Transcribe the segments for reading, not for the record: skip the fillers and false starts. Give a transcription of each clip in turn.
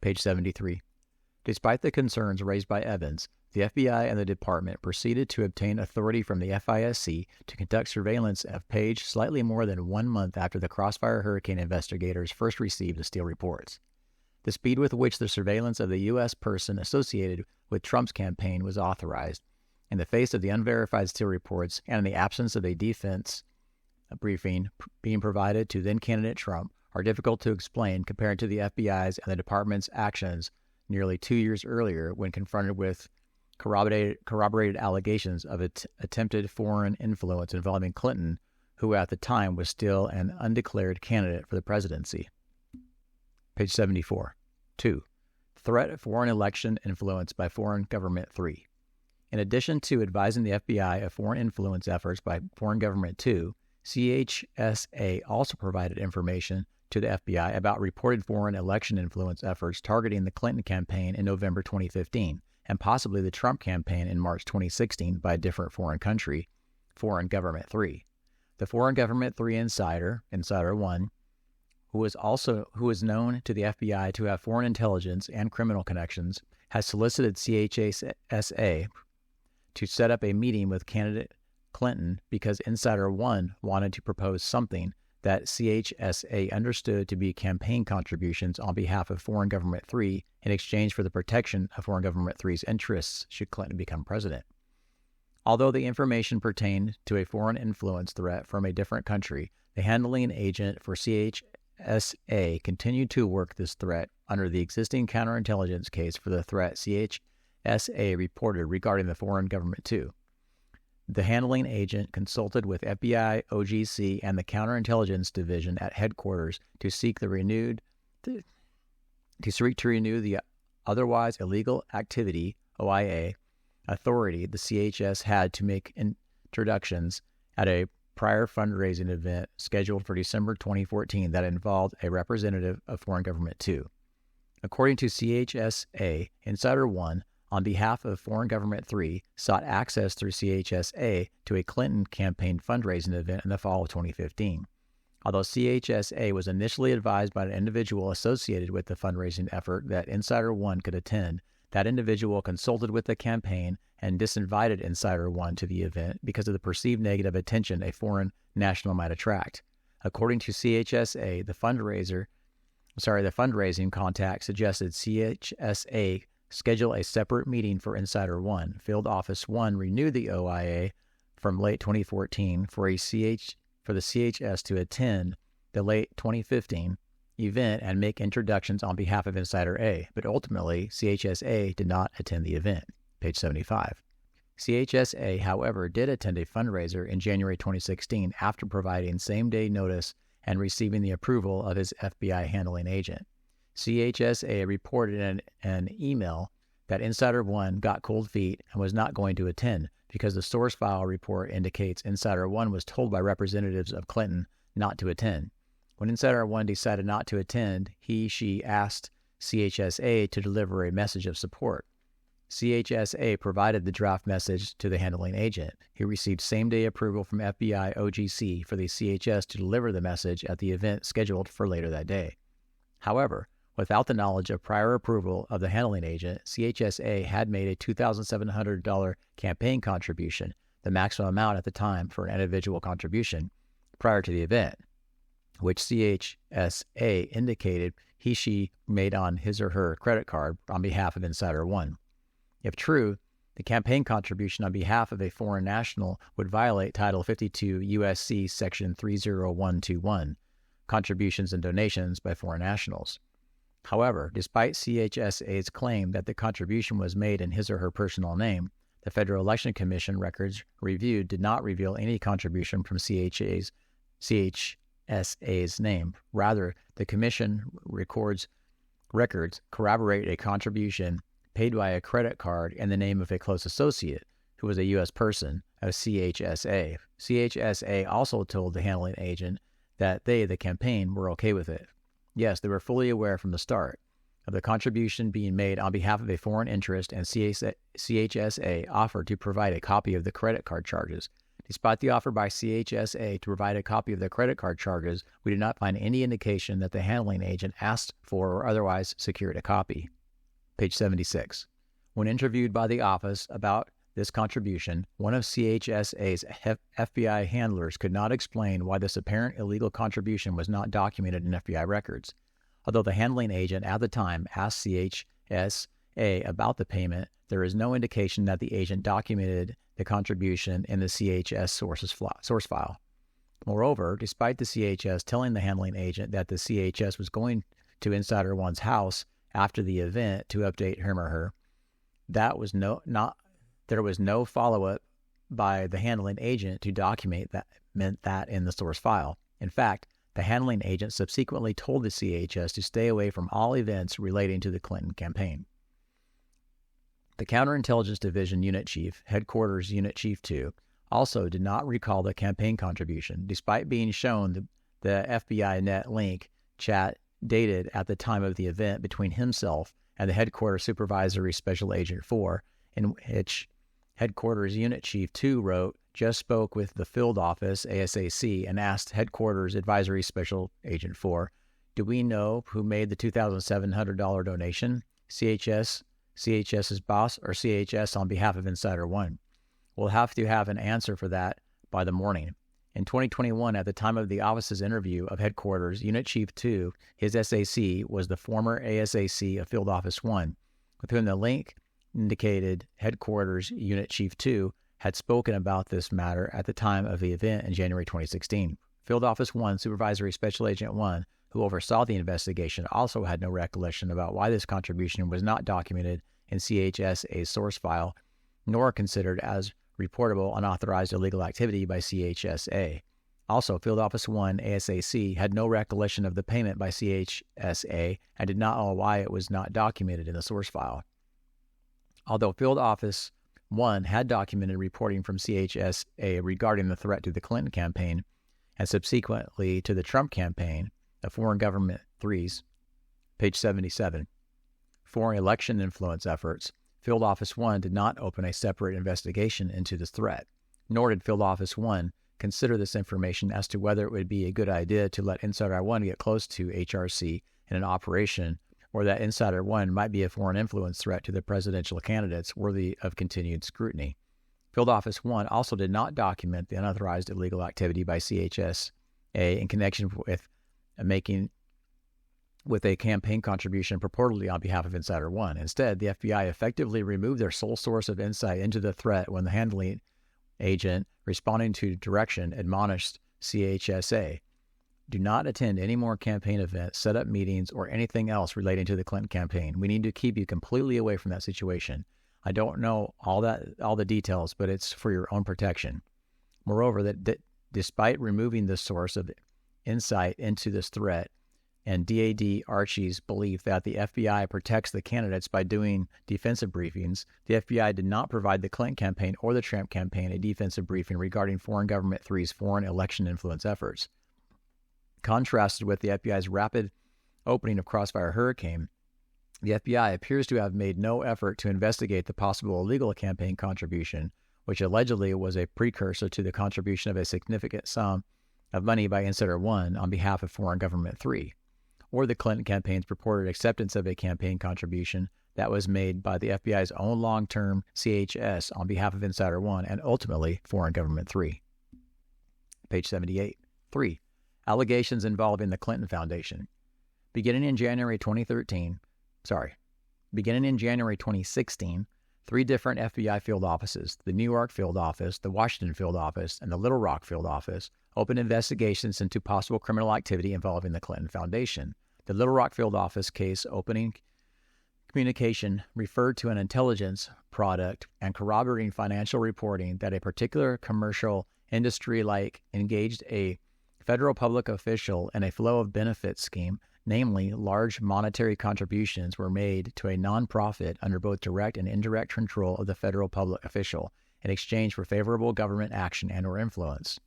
Page 73. Despite the concerns raised by Evans, the FBI and the department proceeded to obtain authority from the FISC to conduct surveillance of Page slightly more than 1 month after the Crossfire Hurricane investigators first received the Steele reports. The speed with which the surveillance of the U.S. person associated with Trump's campaign was authorized, in the face of the unverified Steele reports and in the absence of a defense briefing being provided to then-candidate Trump, are difficult to explain compared to the FBI's and the department's actions nearly 2 years earlier when confronted with corroborated allegations of attempted foreign influence involving Clinton, who at the time was still an undeclared candidate for the presidency. Page 74. 2. Threat of foreign election influence by foreign government 3. In addition to advising the FBI of foreign influence efforts by foreign government 2, CHSA also provided information to the FBI about reported foreign election influence efforts targeting the Clinton campaign in November 2015 and possibly the Trump campaign in March 2016 by a different foreign country, Foreign Government 3. The Foreign Government 3 insider, Insider 1, who is known to the FBI to have foreign intelligence and criminal connections, has solicited CHSA to set up a meeting with candidate Clinton because Insider 1 wanted to propose something that CHSA understood to be campaign contributions on behalf of Foreign Government 3 in exchange for the protection of Foreign Government 3's interests should Clinton become president. Although the information pertained to a foreign influence threat from a different country, the handling agent for CHSA continued to work this threat under the existing counterintelligence case for the threat CHSA reported regarding the Foreign Government 2. The handling agent consulted with FBI, OGC, and the Counterintelligence Division at headquarters to seek to renew the otherwise illegal activity (OIA) authority the CHS had to make introductions at a prior fundraising event scheduled for December 2014 that involved a representative of Foreign Government 2. According to CHSA, Insider 1, on behalf of Foreign Government 3, sought access through CHSA to a Clinton campaign fundraising event in the fall of 2015. Although CHSA was initially advised by an individual associated with the fundraising effort that Insider 1 could attend, that individual consulted with the campaign and disinvited Insider 1 to the event because of the perceived negative attention a foreign national might attract. According to CHSA, the fundraising contact suggested CHSA schedule a separate meeting for Insider 1. Field Office 1 renewed the OIA from late 2014 for the CHS to attend the late 2015 event and make introductions on behalf of Insider A, but ultimately CHSA did not attend the event. Page 75. CHSA, however, did attend a fundraiser in January 2016 after providing same-day notice and receiving the approval of his FBI handling agent. CHSA reported in an email that Insider 1 got cold feet and was not going to attend because the source file report indicates Insider 1 was told by representatives of Clinton not to attend. When Insider 1 decided not to attend, she asked CHSA to deliver a message of support. CHSA provided the draft message to the handling agent. He received same-day approval from FBI OGC for the CHS to deliver the message at the event scheduled for later that day. However, without the knowledge of prior approval of the handling agent, CHSA had made a $2,700 campaign contribution, the maximum amount at the time for an individual contribution, prior to the event, which CHSA indicated she made on his or her credit card on behalf of Insider 1. If true, the campaign contribution on behalf of a foreign national would violate Title 52 U.S.C. Section 30121, Contributions and Donations by Foreign Nationals. However, despite CHSA's claim that the contribution was made in his or her personal name, the Federal Election Commission records reviewed did not reveal any contribution from CHSA's name. Rather, the Commission records corroborate a contribution paid by a credit card in the name of a close associate, who was a U.S. person, of CHSA. CHSA also told the handling agent that they, the campaign, were okay with it. Yes, they were fully aware from the start of the contribution being made on behalf of a foreign interest, and CHSA offered to provide a copy of the credit card charges. Despite the offer by CHSA to provide a copy of the credit card charges, we did not find any indication that the handling agent asked for or otherwise secured a copy. Page 76. When interviewed by the office about this contribution, one of CHSA's FBI handlers could not explain why this apparent illegal contribution was not documented in FBI records. Although the handling agent at the time asked CHSA about the payment, there is no indication that the agent documented the contribution in the CHS source file. Moreover, despite the CHS telling the handling agent that the CHS was going to Insider One's house after the event to update him or her, there was no follow-up by the handling agent to document that in the source file. In fact, the handling agent subsequently told the CHS to stay away from all events relating to the Clinton campaign. The Counterintelligence Division Unit Chief, Headquarters Unit Chief 2, also did not recall the campaign contribution, despite being shown the FBI net link chat dated at the time of the event between himself and the Headquarters Supervisory Special Agent 4, in which Headquarters Unit Chief 2 wrote, "Just spoke with the field office, ASAC, and asked Headquarters Advisory Special Agent 4, do we know who made the $2,700 donation? CHS's boss, or CHS on behalf of Insider One? We'll have to have an answer for that by the morning." In 2021, at the time of the office's interview of Headquarters Unit Chief 2, his SAC was the former ASAC of Field Office 1, with whom the link indicated Headquarters Unit Chief 2 had spoken about this matter at the time of the event in January 2016. Field Office 1 Supervisory Special Agent 1, who oversaw the investigation, also had no recollection about why this contribution was not documented in CHSA's source file, nor considered as reportable unauthorized illegal activity by CHSA. Also, Field Office 1 ASAC had no recollection of the payment by CHSA and did not know why it was not documented in the source file. Although Field Office 1 had documented reporting from CHSA regarding the threat to the Clinton campaign and subsequently to the Trump campaign, the Foreign Government 3's, page 77, foreign election influence efforts, Field Office 1 did not open a separate investigation into this threat, nor did Field Office 1 consider this information as to whether it would be a good idea to let Insider One get close to HRC in an operation, or that Insider One might be a foreign influence threat to the presidential candidates worthy of continued scrutiny. Field Office 1 also did not document the unauthorized illegal activity by CHSA in connection with a campaign contribution purportedly on behalf of Insider One. Instead, the FBI effectively removed their sole source of insight into the threat when the handling agent, responding to direction, admonished CHSA, "Do not attend any more campaign events, set up meetings, or anything else relating to the Clinton campaign. We need to keep you completely away from that situation. I don't know all the details, but it's for your own protection." Moreover, that despite removing the source of insight into this threat, and DAD Archie's belief that the FBI protects the candidates by doing defensive briefings, the FBI did not provide the Clinton campaign or the Trump campaign a defensive briefing regarding Foreign Government 3's foreign election influence efforts. Contrasted with the FBI's rapid opening of Crossfire Hurricane, the FBI appears to have made no effort to investigate the possible illegal campaign contribution, which allegedly was a precursor to the contribution of a significant sum of money by Insider One on behalf of Foreign Government 3, or the Clinton campaign's purported acceptance of a campaign contribution that was made by the FBI's own long-term CHS on behalf of Insider One and ultimately Foreign Government 3. Page 78. 3. Allegations involving the Clinton Foundation. Beginning in January 2016, 3 different FBI field offices, the New York field office, the Washington field office, and the Little Rock field office, opened investigations into possible criminal activity involving the Clinton Foundation. The Little Rock field office case opening communication referred to an intelligence product and corroborating financial reporting that a particular commercial industry engaged a federal public official in a flow of benefits scheme, namely large monetary contributions were made to a nonprofit under both direct and indirect control of the federal public official in exchange for favorable government action and or influence.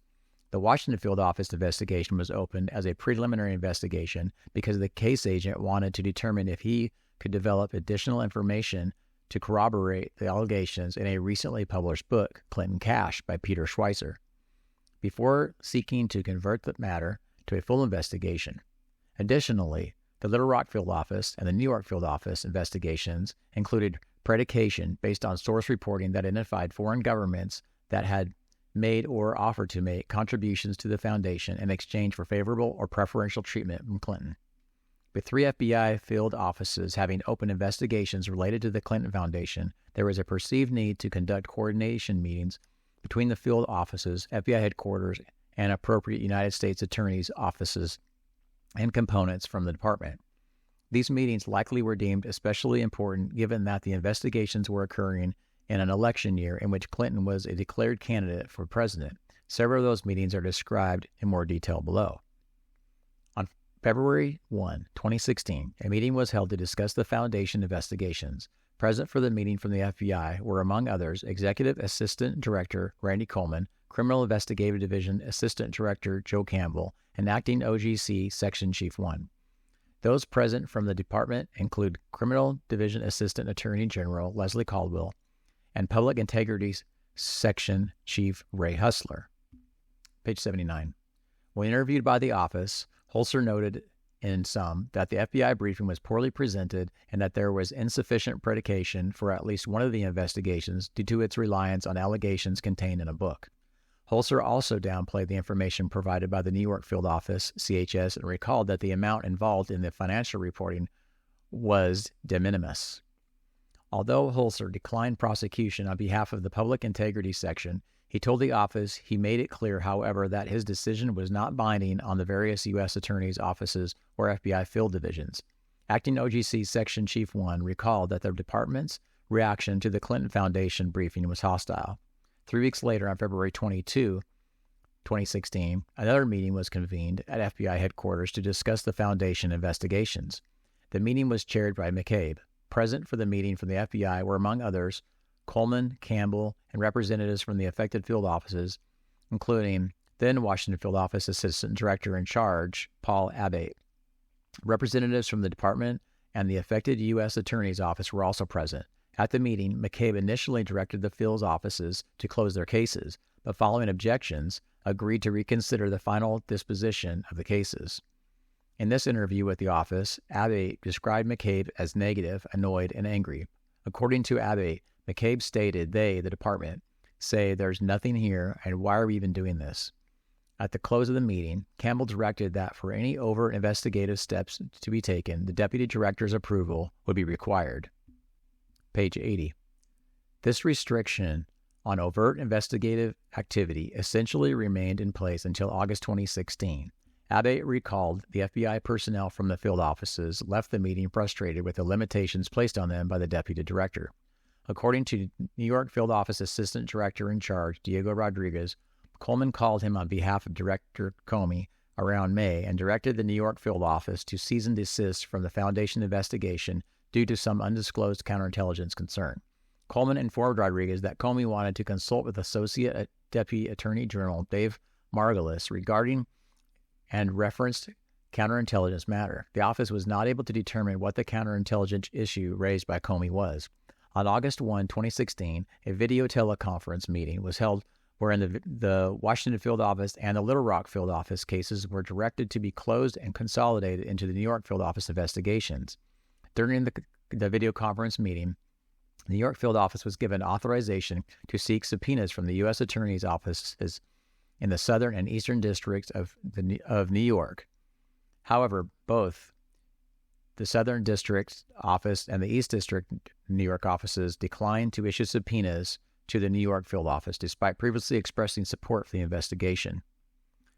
The Washington field office investigation was opened as a preliminary investigation because the case agent wanted to determine if he could develop additional information to corroborate the allegations in a recently published book, Clinton Cash, by Peter Schweizer. before seeking to convert the matter to a full investigation. Additionally, the Little Rock Field Office and the New York Field Office investigations included predication based on source reporting that identified foreign governments that had made or offered to make contributions to the foundation in exchange for favorable or preferential treatment from Clinton. With 3 FBI field offices having open investigations related to the Clinton Foundation, there was a perceived need to conduct coordination meetings between the field offices, FBI headquarters, and appropriate United States attorneys' offices and components from the department. These meetings likely were deemed especially important given that the investigations were occurring in an election year in which Clinton was a declared candidate for president. Several of those meetings are described in more detail below. On February 1, 2016, a meeting was held to discuss the Foundation investigations. Present for the meeting from the FBI were, among others, Executive Assistant Director Randy Coleman, Criminal Investigative Division Assistant Director Joe Campbell, and Acting OGC Section Chief 1. Those present from the department include Criminal Division Assistant Attorney General Leslie Caldwell and Public Integrity Section Chief Ray Hustler. Page 79. When interviewed by the office, Holzer noted in sum that the FBI briefing was poorly presented and that there was insufficient predication for at least one of the investigations due to its reliance on allegations contained in a book. Holzer also downplayed the information provided by the New York Field Office, CHS, and recalled that the amount involved in the financial reporting was de minimis. Although Holzer declined prosecution on behalf of the Public Integrity Section, he told the office he made it clear, however, that his decision was not binding on the various U.S. attorneys' offices or FBI field divisions. Acting OGC Section Chief 1 recalled that the department's reaction to the Clinton Foundation briefing was hostile. 3 weeks later, on February 22, 2016, another meeting was convened at FBI headquarters to discuss the Foundation investigations. The meeting was chaired by McCabe. Present for the meeting from the FBI were, among others, Coleman, Campbell, and representatives from the affected field offices, including then Washington Field Office Assistant Director in Charge, Paul Abbate. Representatives from the department and the affected U.S. Attorney's Office were also present. At the meeting, McCabe initially directed the field's offices to close their cases, but following objections, agreed to reconsider the final disposition of the cases. In this interview with the office, Abbate described McCabe as negative, annoyed, and angry. According to Abbate, McCabe stated they, the department, say there's nothing here and why are we even doing this? At the close of the meeting, Campbell directed that for any overt investigative steps to be taken, the deputy director's approval would be required. Page 80. This restriction on overt investigative activity essentially remained in place until August 2016. Abbate recalled the FBI personnel from the field offices left the meeting frustrated with the limitations placed on them by the deputy director. According to New York Field Office Assistant Director in Charge, Diego Rodriguez, Coleman called him on behalf of Director Comey around May and directed the New York Field Office to cease and desist from the Foundation investigation due to some undisclosed counterintelligence concern. Coleman informed Rodriguez that Comey wanted to consult with Associate Deputy Attorney General Dave Margolis regarding and referenced counterintelligence matter. The office was not able to determine what the counterintelligence issue raised by Comey was. On August 1, 2016, a video teleconference meeting was held wherein the Washington Field Office and the Little Rock Field Office cases were directed to be closed and consolidated into the New York Field Office investigations. During the video conference meeting, the New York Field Office was given authorization to seek subpoenas from the U.S. Attorney's offices in the Southern and Eastern Districts of New York. However, both the Southern District Office and the East District New York offices declined to issue subpoenas to the New York Field Office, despite previously expressing support for the investigation.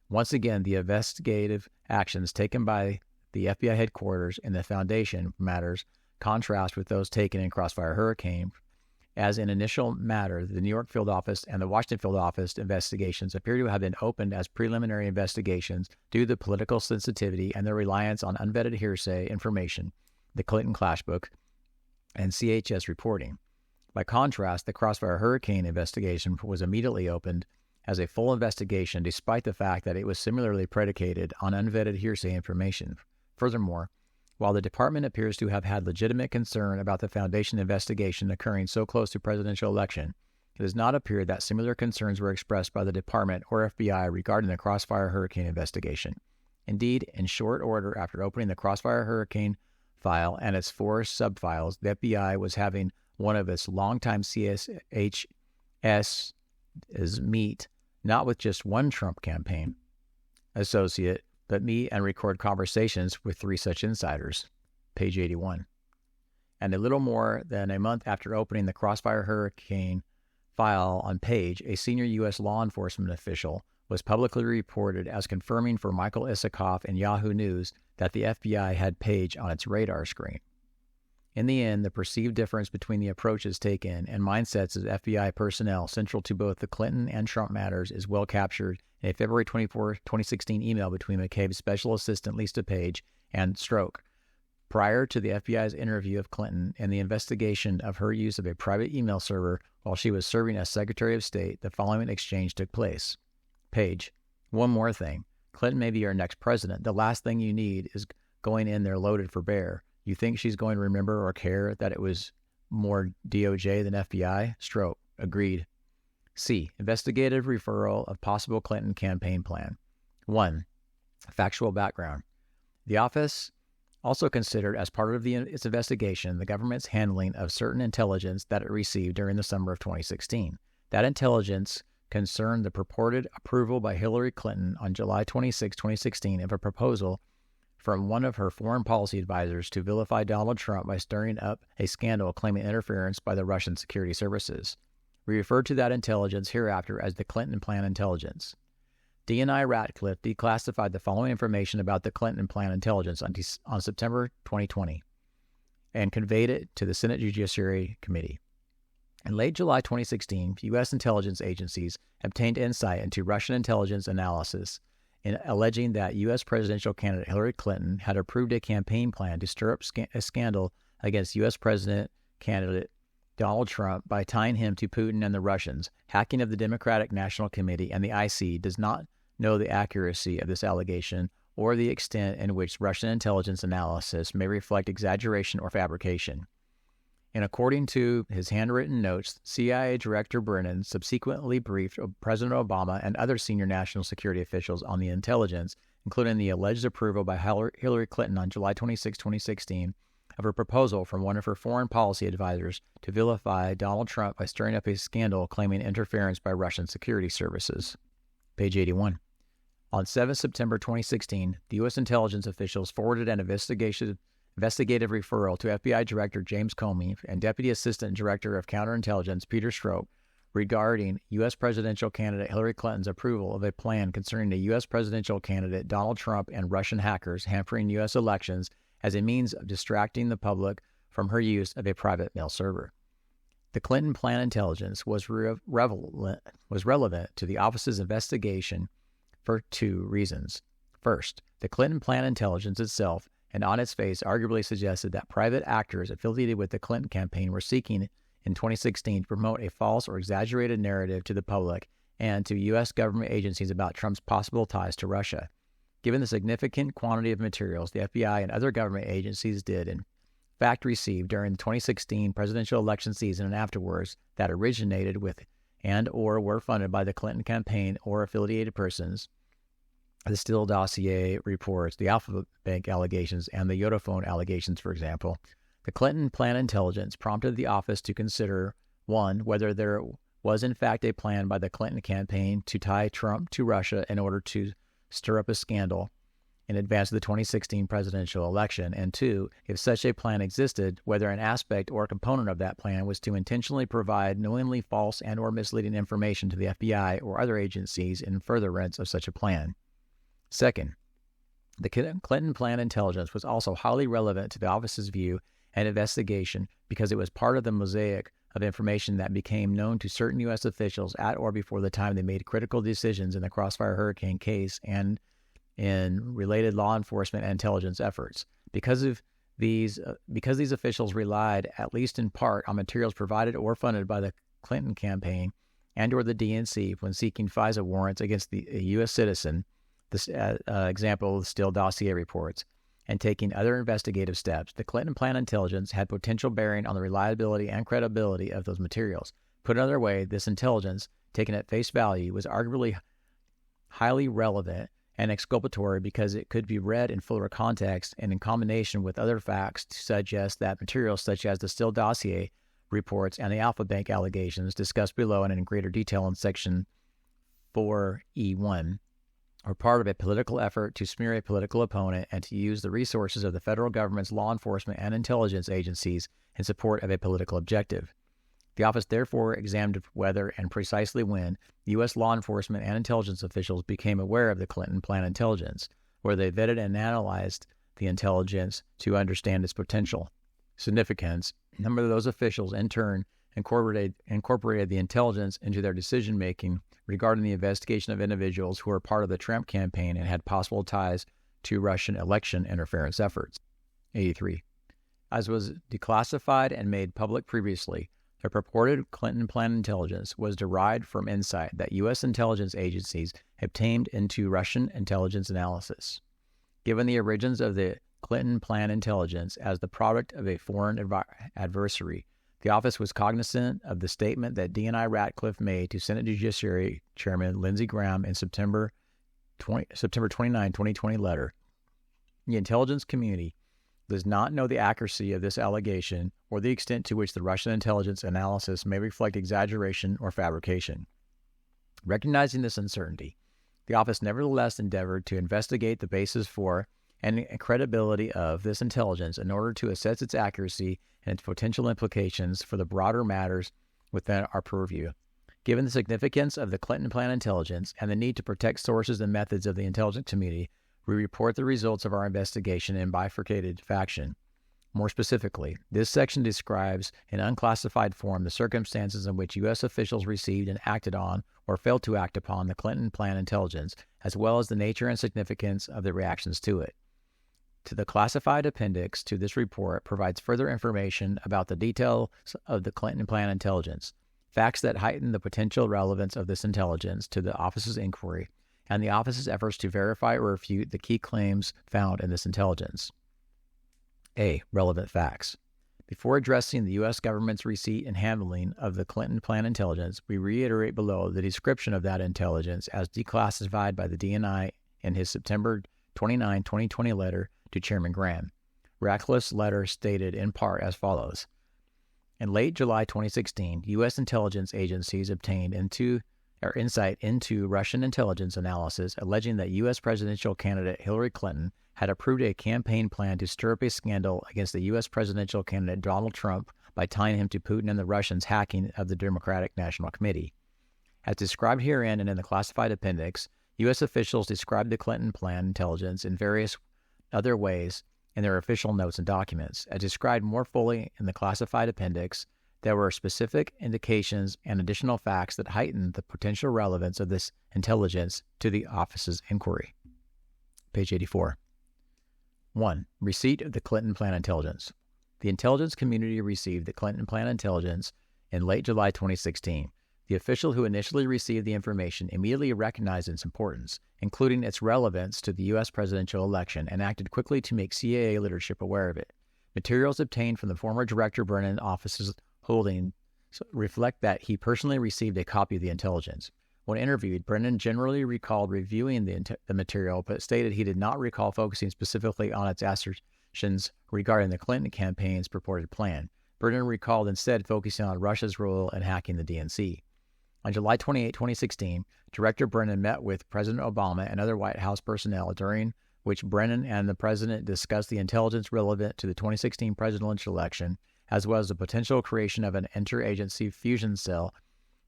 Once again, the investigative actions taken by the FBI headquarters in the Foundation matters contrast with those taken in Crossfire Hurricane. As in initial matter, the New York Field Office and the Washington Field Office investigations appear to have been opened as preliminary investigations due to the political sensitivity and their reliance on unvetted hearsay information, the Clinton Clash Book, and CHS reporting. By contrast, the Crossfire Hurricane investigation was immediately opened as a full investigation despite the fact that it was similarly predicated on unvetted hearsay information. Furthermore, while the department appears to have had legitimate concern about the Foundation investigation occurring so close to presidential election, it does not appear that similar concerns were expressed by the Department or FBI regarding the Crossfire Hurricane investigation. Indeed, in short order after opening the Crossfire Hurricane file and its 4 subfiles, the FBI was having one of its longtime CSHS meet not with just one Trump campaign associate, but meet and record conversations with 3 such insiders. Page 81. And a little more than a month after opening the Crossfire Hurricane file on Page, a senior U.S. law enforcement official was publicly reported as confirming for Michael Isikoff and Yahoo News that the FBI had Page on its radar screen. In the end, the perceived difference between the approaches taken and mindsets of FBI personnel central to both the Clinton and Trump matters is well captured in a February 24, 2016 email between McCabe's special assistant Lisa Page and Strzok. Prior to the FBI's interview of Clinton and the investigation of her use of a private email server while she was serving as Secretary of State, the following exchange took place. Page, one more thing. Clinton may be our next president. The last thing you need is going in there loaded for bear. You think she's going to remember or care that it was more DOJ than FBI? Strzok, agreed. C. Investigative referral of possible Clinton campaign plan. 1. Factual background. The office also considered as part of its investigation the government's handling of certain intelligence that it received during the summer of 2016. That intelligence concerned the purported approval by Hillary Clinton on July 26, 2016 of a proposal from one of her foreign policy advisors to vilify Donald Trump by stirring up a scandal claiming interference by the Russian security services. We refer to that intelligence hereafter as the Clinton Plan intelligence. DNI Ratcliffe declassified the following information about the Clinton Plan intelligence on September 2020 and conveyed it to the Senate Judiciary Committee. In late July 2016, U.S. intelligence agencies obtained insight into Russian intelligence analysis in alleging that U.S. presidential candidate Hillary Clinton had approved a campaign plan to stir up a scandal against U.S. president candidate Donald Trump by tying him to Putin and the Russians. Hacking of the Democratic National Committee and the IC does not know the accuracy of this allegation or the extent in which Russian intelligence analysis may reflect exaggeration or fabrication. And according to his handwritten notes, CIA Director Brennan subsequently briefed President Obama and other senior national security officials on the intelligence, including the alleged approval by Hillary Clinton on July 26, 2016, of her proposal from one of her foreign policy advisors to vilify Donald Trump by stirring up a scandal claiming interference by Russian security services. Page 81. On 7 September 2016, the U.S. intelligence officials forwarded an investigative referral to FBI Director James Comey and Deputy Assistant Director of Counterintelligence Peter Strzok regarding U.S. presidential candidate Hillary Clinton's approval of a plan concerning the U.S. presidential candidate Donald Trump and Russian hackers hampering U.S. elections as a means of distracting the public from her use of a private mail server. The Clinton Plan intelligence was relevant to the office's investigation for 2 reasons. First, the Clinton Plan intelligence itself and on its face arguably suggested that private actors affiliated with the Clinton campaign were seeking in 2016 to promote a false or exaggerated narrative to the public and to U.S. government agencies about Trump's possible ties to Russia. Given the significant quantity of materials the FBI and other government agencies did in fact receive during the 2016 presidential election season and afterwards that originated with and or were funded by the Clinton campaign or affiliated persons, the Steele dossier reports, the Alphabet Bank allegations, and the Yodaphone allegations, for example, the Clinton Plan intelligence prompted the office to consider, 1, whether there was in fact a plan by the Clinton campaign to tie Trump to Russia in order to stir up a scandal in advance of the 2016 presidential election, and 2, if such a plan existed, whether an aspect or component of that plan was to intentionally provide knowingly false and or misleading information to the FBI or other agencies in furtherance of such a plan. Second, the Clinton Plan intelligence was also highly relevant to the office's view and investigation because it was part of the mosaic of information that became known to certain U.S. officials at or before the time they made critical decisions in the Crossfire Hurricane case and in related law enforcement and intelligence efforts. Because these officials relied, at least in part, on materials provided or funded by the Clinton campaign and or the DNC when seeking FISA warrants against a U.S. citizen, this example, the Steele dossier reports, and taking other investigative steps, the Clinton Plan intelligence had potential bearing on the reliability and credibility of those materials. Put another way, this intelligence, taken at face value, was arguably highly relevant and exculpatory because it could be read in fuller context and in combination with other facts to suggest that materials such as the Steele dossier reports and the Alpha Bank allegations discussed below and in greater detail in Section 4E1 are part of a political effort to smear a political opponent and to use the resources of the federal government's law enforcement and intelligence agencies in support of a political objective. The office therefore examined whether and precisely when U.S. law enforcement and intelligence officials became aware of the Clinton plan intelligence, where they vetted and analyzed the intelligence to understand its potential significance. A number of those officials, in turn, incorporated the intelligence into their decision-making regarding the investigation of individuals who were part of the Trump campaign and had possible ties to Russian election interference efforts. 83. As was declassified and made public previously, the purported Clinton plan intelligence was derived from insight that U.S. intelligence agencies obtained into Russian intelligence analysis. Given the origins of the Clinton plan intelligence as the product of a foreign adversary, the office was cognizant of the statement that D&I Ratcliffe made to Senate Judiciary Chairman Lindsey Graham in September 29, 2020 letter. The intelligence community does not know the accuracy of this allegation or the extent to which the Russian intelligence analysis may reflect exaggeration or fabrication. Recognizing this uncertainty, the office nevertheless endeavored to investigate the basis for and credibility of this intelligence in order to assess its accuracy and its potential implications for the broader matters within our purview. Given the significance of the Clinton plan intelligence and the need to protect sources and methods of the intelligence community, we report the results of our investigation in bifurcated fashion. More specifically, this section describes in unclassified form the circumstances in which U.S. officials received and acted on or failed to act upon the Clinton plan intelligence, as well as the nature and significance of the reactions to it. The classified appendix to this report provides further information about the details of the Clinton plan intelligence, facts that heighten the potential relevance of this intelligence to the office's inquiry, and the office's efforts to verify or refute the key claims found in this intelligence. A. Relevant facts. Before addressing the U.S. government's receipt and handling of the Clinton plan intelligence, we reiterate below the description of that intelligence as declassified by the D&I in his September 29, 2020 letter to Chairman Graham. Ratcliffe's letter stated in part as follows. In late July 2016, U.S. intelligence agencies obtained insight into Russian intelligence analysis alleging that U.S. presidential candidate Hillary Clinton had approved a campaign plan to stir up a scandal against the U.S. presidential candidate Donald Trump by tying him to Putin and the Russians' hacking of the Democratic National Committee. As described herein and in the classified appendix, U.S. officials described the Clinton plan intelligence in various other ways in their official notes and documents. As described more fully in the classified appendix, there were specific indications and additional facts that heightened the potential relevance of this intelligence to the office's inquiry. Page 84. 1. Receipt of the Clinton plan intelligence. The intelligence community received the Clinton plan intelligence in late July 2016. The official who initially received the information immediately recognized its importance, including its relevance to the U.S. presidential election, and acted quickly to make CAA leadership aware of it. Materials obtained from the former Director Brennan office's holdings reflect that he personally received a copy of the intelligence. When interviewed, Brennan generally recalled reviewing the material, but stated he did not recall focusing specifically on its assertions regarding the Clinton campaign's purported plan. Brennan recalled instead focusing on Russia's role in hacking the DNC. On July 28, 2016, Director Brennan met with President Obama and other White House personnel, during which Brennan and the President discussed the intelligence relevant to the 2016 presidential election, as well as the potential creation of an interagency fusion cell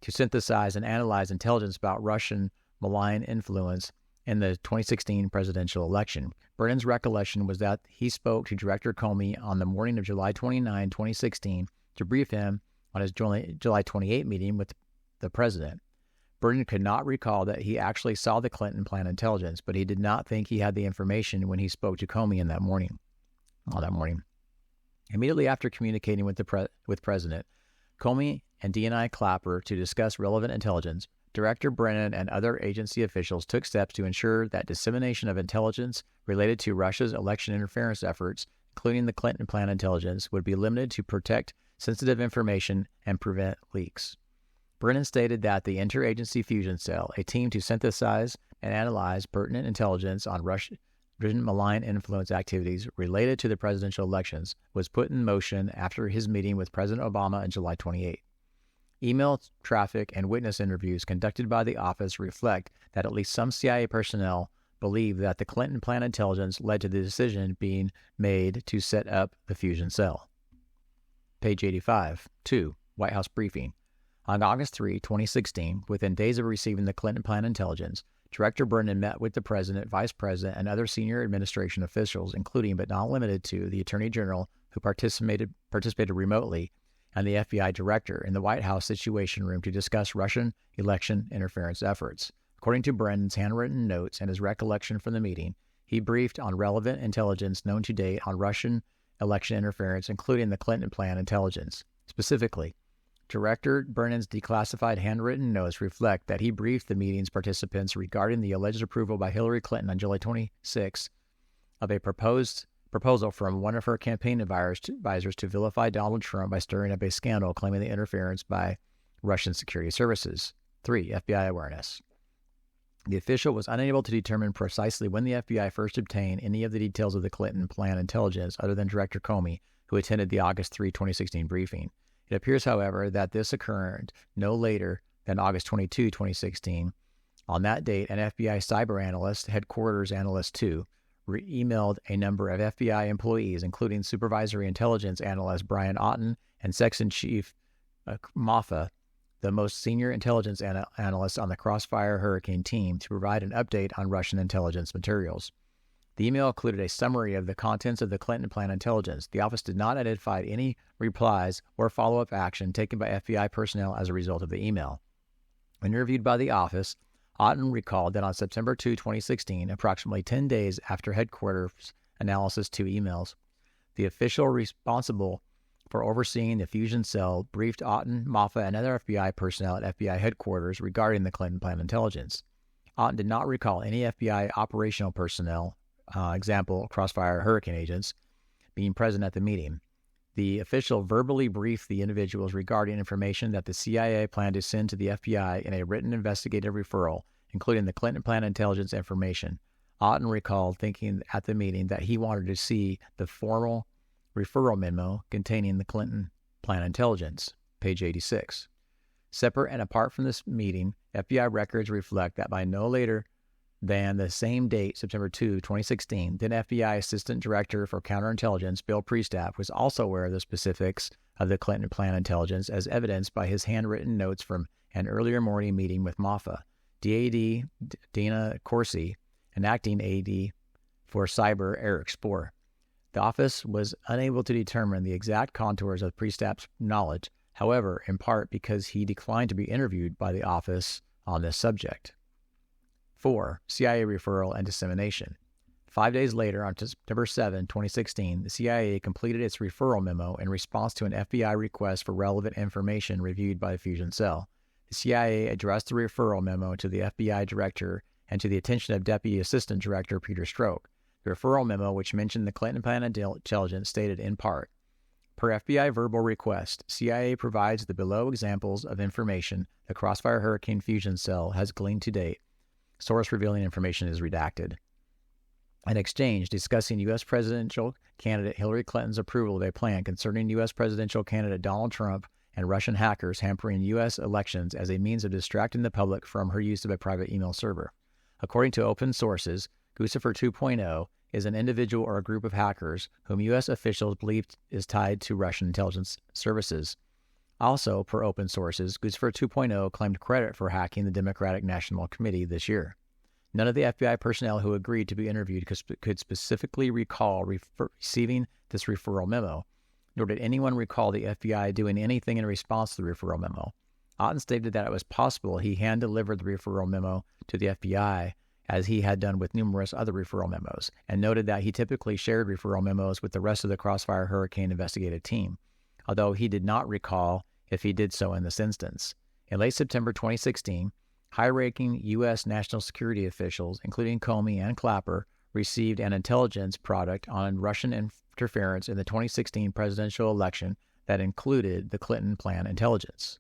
to synthesize and analyze intelligence about Russian malign influence in the 2016 presidential election. Brennan's recollection was that he spoke to Director Comey on the morning of July 29, 2016, to brief him on his July 28 meeting with the President. Brennan could not recall that he actually saw the Clinton plan intelligence, but he did not think he had the information when he spoke to Comey on that morning. Immediately after communicating with President Comey and D&I Clapper to discuss relevant intelligence, Director Brennan and other agency officials took steps to ensure that dissemination of intelligence related to Russia's election interference efforts, including the Clinton plan intelligence, would be limited to protect sensitive information and prevent leaks. Brennan stated that the Interagency Fusion Cell, a team to synthesize and analyze pertinent intelligence on Russian malign influence activities related to the presidential elections, was put in motion after his meeting with President Obama on July 28. Email traffic and witness interviews conducted by the office reflect that at least some CIA personnel believe that the Clinton plan intelligence led to the decision being made to set up the fusion cell. Page 85. 2. White House briefing. On August 3, 2016, within days of receiving the Clinton plan intelligence, Director Brennan met with the President, Vice President, and other senior administration officials, including but not limited to the Attorney General, who participated remotely, and the FBI Director in the White House Situation Room to discuss Russian election interference efforts. According to Brennan's handwritten notes and his recollection from the meeting, he briefed on relevant intelligence known to date on Russian election interference, including the Clinton plan intelligence. Specifically, Director Brennan's declassified handwritten notes reflect that he briefed the meeting's participants regarding the alleged approval by Hillary Clinton on July 26 of a proposal from one of her campaign advisors to vilify Donald Trump by stirring up a scandal claiming the interference by Russian security services. 3. FBI awareness. The official was unable to determine precisely when the FBI first obtained any of the details of the Clinton plan intelligence other than Director Comey, who attended the August 3, 2016 briefing. It appears, however, that this occurred no later than August 22, 2016. On that date, an FBI cyber analyst, Headquarters Analyst 2, emailed a number of FBI employees, including Supervisory Intelligence Analyst Brian Otten and Section Chief Moffa, the most senior intelligence analyst on the Crossfire Hurricane team, to provide an update on Russian intelligence materials. The email included a summary of the contents of the Clinton plan intelligence. The office did not identify any replies or follow-up action taken by FBI personnel as a result of the email. When interviewed by the office, Otten recalled that on September 2, 2016, approximately 10 days after headquarters analysis 2 emails, the official responsible for overseeing the fusion cell briefed Otten, Moffa, and other FBI personnel at FBI headquarters regarding the Clinton plan intelligence. Otten did not recall any FBI operational personnel, example, Crossfire Hurricane agents, being present at the meeting. The official verbally briefed the individuals regarding information that the CIA planned to send to the FBI in a written investigative referral, including the Clinton plan intelligence information. Otten recalled thinking at the meeting that he wanted to see the formal referral memo containing the Clinton plan intelligence. Page 86. Separate and apart from this meeting, FBI records reflect that by no later than the same date, September 2, 2016, then FBI Assistant Director for Counterintelligence Bill Priestap was also aware of the specifics of the Clinton plan intelligence, as evidenced by his handwritten notes from an earlier morning meeting with Moffa, DAD Dana Corsi, and Acting AD for Cyber Eric Spohr. The office was unable to determine the exact contours of Priestap's knowledge, however, in part because he declined to be interviewed by the office on this subject. 4. CIA referral and dissemination. 5 days later, on September 7, 2016, the CIA completed its referral memo in response to an FBI request for relevant information reviewed by the Fusion Cell. The CIA addressed the referral memo to the FBI Director and to the attention of Deputy Assistant Director Peter Strzok. The referral memo, which mentioned the Clinton plan intelligence, stated in part, per FBI verbal request, CIA provides the below examples of information the Crossfire Hurricane Fusion Cell has gleaned to date. Source revealing information is redacted. An exchange discussing U.S. presidential candidate Hillary Clinton's approval of a plan concerning U.S. presidential candidate Donald Trump and Russian hackers hampering U.S. elections as a means of distracting the public from her use of a private email server. According to open sources, C.F.R 2.0 is an individual or a group of hackers whom U.S. officials believe is tied to Russian intelligence services. Also, per open sources, C.F.R 2.0 claimed credit for hacking the Democratic National Committee this year. None of the FBI personnel who agreed to be interviewed could specifically recall receiving this referral memo, nor did anyone recall the FBI doing anything in response to the referral memo. Otten stated that it was possible he hand-delivered the referral memo to the FBI, as he had done with numerous other referral memos, and noted that he typically shared referral memos with the rest of the Crossfire Hurricane investigative team, although he did not recall if he did so in this instance. In late September 2016, high-ranking U.S. national security officials, including Comey and Clapper, received an intelligence product on Russian interference in the 2016 presidential election that included the Clinton plan intelligence.